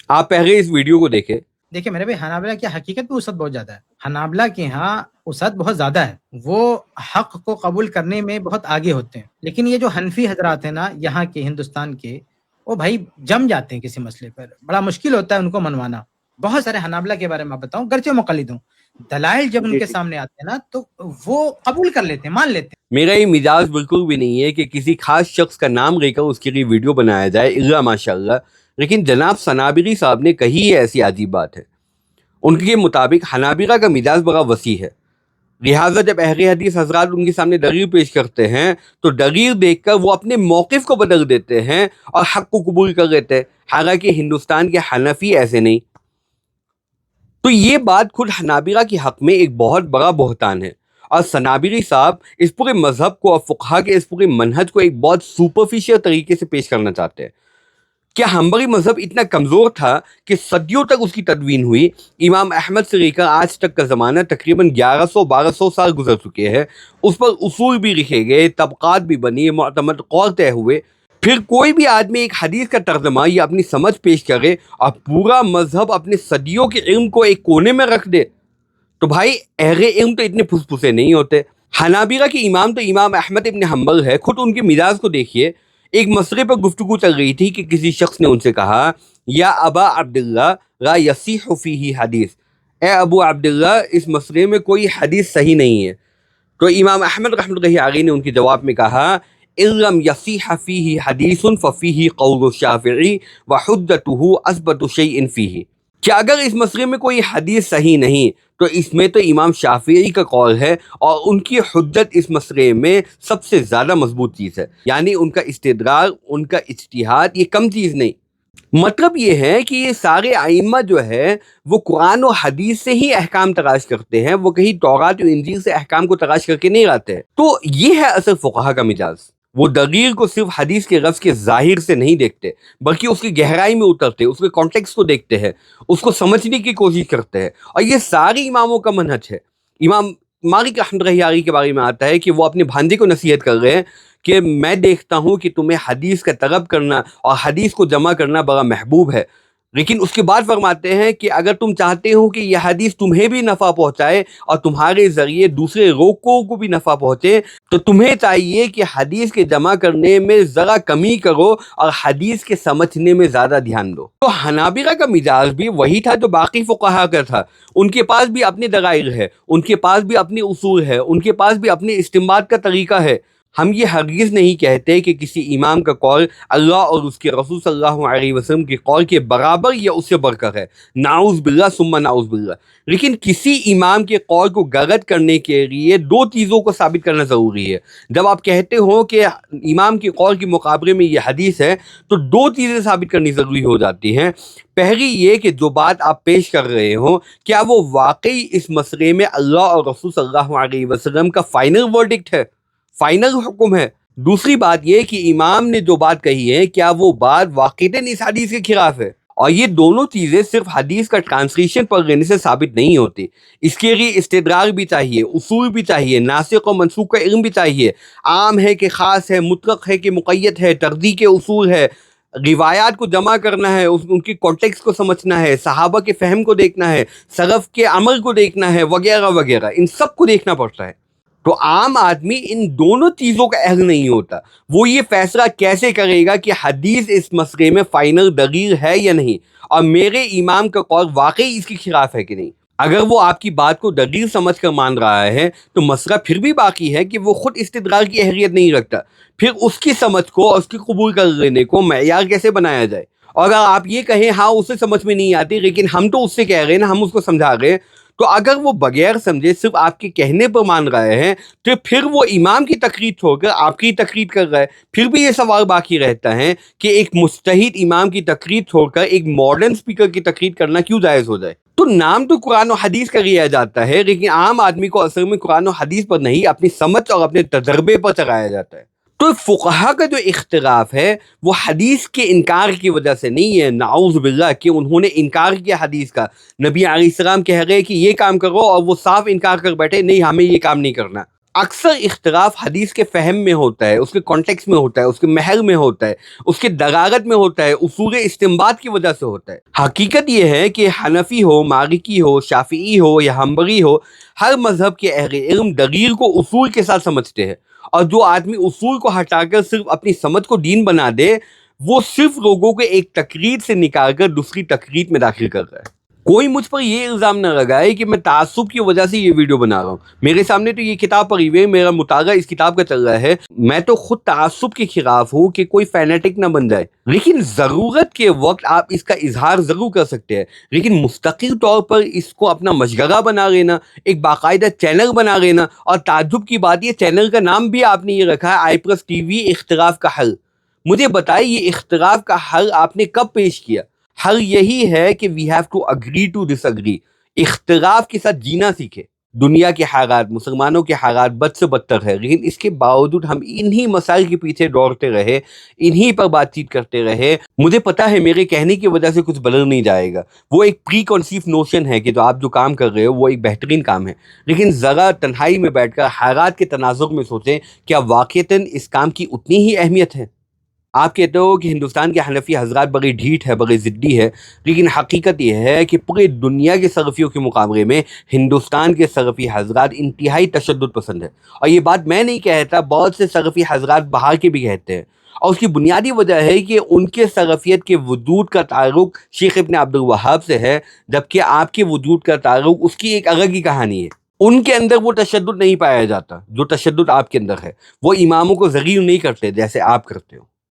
آپ پہلے اس ویڈیو کو دیکھیں۔ دیکھیں میرے بھائی، حنابلہ کی حقیقت میں وسعت بہت زیادہ ہے، حنابلہ کے ہاں وسعت بہت زیادہ ہے، وہ حق کو قبول کرنے میں بہت آگے ہوتے ہیں، لیکن یہ جو حنفی حضرات ہیں نا یہاں کے ہندوستان کے، وہ بھائی جم جاتے ہیں کسی مسئلے پر، بڑا مشکل ہوتا ہے ان کو منوانا۔ بہت سارے حنابلہ کے بارے میں بتاؤں، گرچہ مقلد ہوں، دلائل جب ان کے سامنے آتے ہیں نا تو وہ قبول کر لیتے ہیں، مان لیتے ہیں۔ میرا یہ مزاج بالکل بھی نہیں ہے کہ کسی خاص شخص کا نام لے کر اس کے لیے ویڈیو بنایا جائے، الا ماشاء اللہ، لیکن جناب صنابری صاحب نے کہی ہے ایسی عجیب بات ہے۔ ان کے مطابق حنابلہ کا مزاج بڑا وسیع ہے، لہٰذا جب اہل حدیث حضرات ان کے سامنے دلیل پیش کرتے ہیں تو دلیل دیکھ کر وہ اپنے موقف کو بدل دیتے ہیں اور حق کو قبول کر لیتے ہیں، حالانکہ ہندوستان کے حنفی ایسے نہیں۔ تو یہ بات خود حنابلہ کے حق میں ایک بہت بڑا بہتان ہے، اور صنابری صاحب اس پورے مذہب کو اور فقہا کے اس پورے منہج کو ایک بہت سپرفیشل طریقے سے پیش کرنا چاہتے ہیں۔ کیا حنبلی مذہب اتنا کمزور تھا کہ صدیوں تک اس کی تدوین ہوئی؟ امام احمد سے لے کر آج تک کا زمانہ تقریباً 1100-1200 سال گزر چکے ہیں، اس پر اصول بھی لکھے گئے، طبقات بھی بنی، معتمد قول طے ہوئے، پھر کوئی بھی آدمی ایک حدیث کا ترجمہ یا اپنی سمجھ پیش کرے اور پورا مذہب اپنے صدیوں کے علم کو ایک کونے میں رکھ دے، تو بھائی اہل علم تو اتنے پھسپھسے نہیں ہوتے۔ حنابلہ کے امام تو امام احمد ابن حنبل ہے، خود ان کے مزاج کو دیکھیے۔ ایک مسئلے پر گفتگو چل رہی تھی کہ کسی شخص نے ان سے کہا، یا ابا عبداللہ لا یصیح فیہ حدیث، اے ابو عبداللہ اس مسئلے میں کوئی حدیث صحیح نہیں ہے۔ تو امام احمد رحمۃ اللہ علیہ نے ان کے جواب میں کہا، ان لم یصیح فیہ حدیث ففیہ قول الشافعی وحجتہ اثبت شیء فیہ، کہ اگر اس مسئلے میں کوئی حدیث صحیح نہیں تو اس میں تو امام شافعی کا قول ہے، اور ان کی حجت اس مسئلے میں سب سے زیادہ مضبوط چیز ہے، یعنی ان کا استدلال، ان کا اجتہاد یہ کم چیز نہیں۔ مطلب یہ ہے کہ یہ سارے ائمہ جو ہے وہ قرآن و حدیث سے ہی احکام تلاش کرتے ہیں، وہ کہیں تورات و انجیل سے احکام کو تلاش کر کے نہیں لاتے ہیں۔ تو یہ ہے اصل فقہا کا مزاج، وہ دلیل کو صرف حدیث کے لفظ کے ظاہر سے نہیں دیکھتے، بلکہ اس کی گہرائی میں اترتے، اس کے کانٹیکسٹ کو دیکھتے ہیں، اس کو سمجھنے کی کوشش کرتے ہیں، اور یہ سارے اماموں کا منہج ہے۔ امام مالک رحمۃ اللہ علیہ کے بارے میں آتا ہے کہ وہ اپنے بھانجے کو نصیحت کر رہے ہیں کہ میں دیکھتا ہوں کہ تمہیں حدیث کا طلب کرنا اور حدیث کو جمع کرنا بڑا محبوب ہے، لیکن اس کے بعد فرماتے ہیں کہ اگر تم چاہتے ہو کہ یہ حدیث تمہیں بھی نفع پہنچائے اور تمہارے ذریعے دوسرے لوگوں کو بھی نفع پہنچے تو تمہیں چاہیے کہ حدیث کے جمع کرنے میں ذرا کمی کرو اور حدیث کے سمجھنے میں زیادہ دھیان دو۔ تو حنابلہ کا مزاج بھی وہی تھا جو باقی فقہا کا تھا، ان کے پاس بھی اپنے دلائل ہے، ان کے پاس بھی اپنے اصول ہے، ان کے پاس بھی اپنے استنباط کا طریقہ ہے۔ ہم یہ ہرگز نہیں کہتے کہ کسی امام کا قول اللہ اور اس کے رسول صلی اللہ علیہ وسلم کے قول کے برابر یا اس سے بڑھ کر ہے، نعوذ باللہ ثم نعوذ باللہ، لیکن کسی امام کے قول کو غلط کرنے کے لیے دو چیزوں کو ثابت کرنا ضروری ہے۔ جب آپ کہتے ہو کہ امام کے قول کے مقابلے میں یہ حدیث ہے تو دو چیزیں ثابت کرنی ضروری ہو جاتی ہیں۔ پہلی یہ کہ جو بات آپ پیش کر رہے ہوں کیا وہ واقعی اس مسئلے میں اللہ اور رسول صلی اللہ علیہ وسلم کا فائنل ورڈکٹ ہے، فائنل حکم ہے۔ دوسری بات یہ کہ امام نے جو بات کہی ہے کیا وہ بات واقعتاً اس حدیث کے خلاف ہے، اور یہ دونوں چیزیں صرف حدیث کا ٹرانسلیشن پڑھ لینے سے ثابت نہیں ہوتی، اس کے لیے استدلال بھی چاہیے، اصول بھی چاہیے، ناسخ و منسوخ کا علم بھی چاہیے، عام ہے کہ خاص ہے، مطلق ہے کہ مقید ہے، ترجیح کے اصول ہے، روایات کو جمع کرنا ہے، ان کی کانٹیکس کو سمجھنا ہے، صحابہ کے فہم کو دیکھنا ہے، سلف کے عمل کو دیکھنا ہے، وغیرہ وغیرہ، ان سب کو دیکھنا پڑتا ہے۔ تو عام آدمی ان دونوں چیزوں کا اہل نہیں ہوتا، وہ یہ فیصلہ کیسے کرے گا کہ حدیث اس مسئلے میں فائنل دلیل ہے یا نہیں، اور میرے امام کا قول واقعی اس کے خلاف ہے کہ نہیں۔ اگر وہ آپ کی بات کو دلیل سمجھ کر مان رہا ہے تو مسئلہ پھر بھی باقی ہے کہ وہ خود استدلال کی اہلیت نہیں رکھتا، پھر اس کی سمجھ کو اور اس کی قبول کر لینے کو معیار کیسے بنایا جائے؟ اور اگر آپ یہ کہیں ہاں اسے سمجھ میں نہیں آتی لیکن ہم تو اس سے کہہ رہے ہیں نا، ہم اس کو سمجھا رہے، تو اگر وہ بغیر سمجھے صرف آپ کے کہنے پر مان رہے ہیں تو پھر وہ امام کی تقریر چھوڑ کر آپ کی تقریر کر رہا ہے۔ پھر بھی یہ سوال باقی رہتا ہے کہ ایک مجتہد امام کی تقریر چھوڑ کر ایک ماڈرن سپیکر کی تقریر کرنا کیوں جائز ہو جائے؟ تو نام تو قرآن و حدیث کا لیا جاتا ہے، لیکن عام آدمی کو اصل میں قرآن و حدیث پر نہیں، اپنی سمجھ اور اپنے تجربے پر چلایا جاتا ہے۔ تو فقہا کا جو اختلاف ہے وہ حدیث کے انکار کی وجہ سے نہیں ہے، نعوذ باللہ، کہ انہوں نے انکار کیا حدیث کا، نبی علیہ السلام کہہ رہے کہ یہ کام کرو اور وہ صاف انکار کر بیٹھے نہیں ہمیں یہ کام نہیں کرنا۔ اکثر اختلاف حدیث کے فہم میں ہوتا ہے، اس کے کانٹیکس میں ہوتا ہے، اس کے محل میں ہوتا ہے، اس کے دلالت میں ہوتا ہے، اصول استنباط کی وجہ سے ہوتا ہے۔ حقیقت یہ ہے کہ حنفی ہو، مالکی ہو، شافعی ہو یا حنبلی ہو، ہر مذہب کے اہل علم دلیل کو اصول کے ساتھ سمجھتے ہیں، اور جو آدمی اصول کو ہٹا کر صرف اپنی سمجھ کو دین بنا دے، وہ صرف لوگوں کو ایک تقلید سے نکال کر دوسری تقلید میں داخل کر رہا ہے۔ کوئی مجھ پر یہ الزام نہ لگائے کہ میں تعصب کی وجہ سے یہ ویڈیو بنا رہا ہوں۔ میرے سامنے تو یہ کتاب پڑھی ہوئی ہے، میرا مطالعہ اس کتاب کا چل رہا ہے، میں تو خود تعصب کے خلاف ہوں کہ کوئی فینیٹک نہ بن جائے، لیکن ضرورت کے وقت آپ اس کا اظہار ضرور کر سکتے ہیں، لیکن مستقل طور پر اس کو اپنا مشغلہ بنا لینا، ایک باقاعدہ چینل بنا لینا، اور تعجب کی بات یہ چینل کا نام بھی آپ نے یہ رکھا ہے i+TV اختلاف کا حل۔ مجھے بتائیں یہ اختلاف کا حل آپ نے کب پیش کیا؟ حل یہی ہے کہ we have to agree to disagree، اختلاف کے ساتھ جینا سیکھے۔ دنیا کے حالات، مسلمانوں کے حالات بد سے بدتر ہے، لیکن اس کے باوجود ہم انہی مسائل کے پیچھے دوڑتے رہے، انہی پر بات چیت کرتے رہے۔ مجھے پتا ہے میرے کہنے کی وجہ سے کچھ بدل نہیں جائے گا، وہ ایک پری کنسیو نوشن ہے کہ جو آپ جو کام کر رہے ہو وہ ایک بہترین کام ہے، لیکن ذرا تنہائی میں بیٹھ کر حالات کے تناظر میں سوچیں، کیا واقعتاً اس کام کی اتنی ہی اہمیت ہے؟ آپ کہتے ہو کہ ہندوستان کے حنفی حضرات بڑی ڈھیٹ ہے، بڑی ضدی ہے، لیکن حقیقت یہ ہے کہ پورے دنیا کے سلفیوں کے مقابلے میں ہندوستان کے سلفی حضرات انتہائی تشدد پسند ہے، اور یہ بات میں نہیں کہتا، بہت سے سلفی حضرات باہر کے بھی کہتے ہیں، اور اس کی بنیادی وجہ ہے کہ ان کے سلفیت کے وجود کا تعلق شیخ ابن عبد الوہاب سے ہے، جبکہ آپ کے وجود کا تعلق اس کی ایک الگ ہی کہانی ہے۔ ان کے اندر وہ تشدد نہیں پایا جاتا جو تشدد آپ کے اندر ہے، وہ اماموں کو ذلیل نہیں کرتے جیسے آپ کرتے ہو۔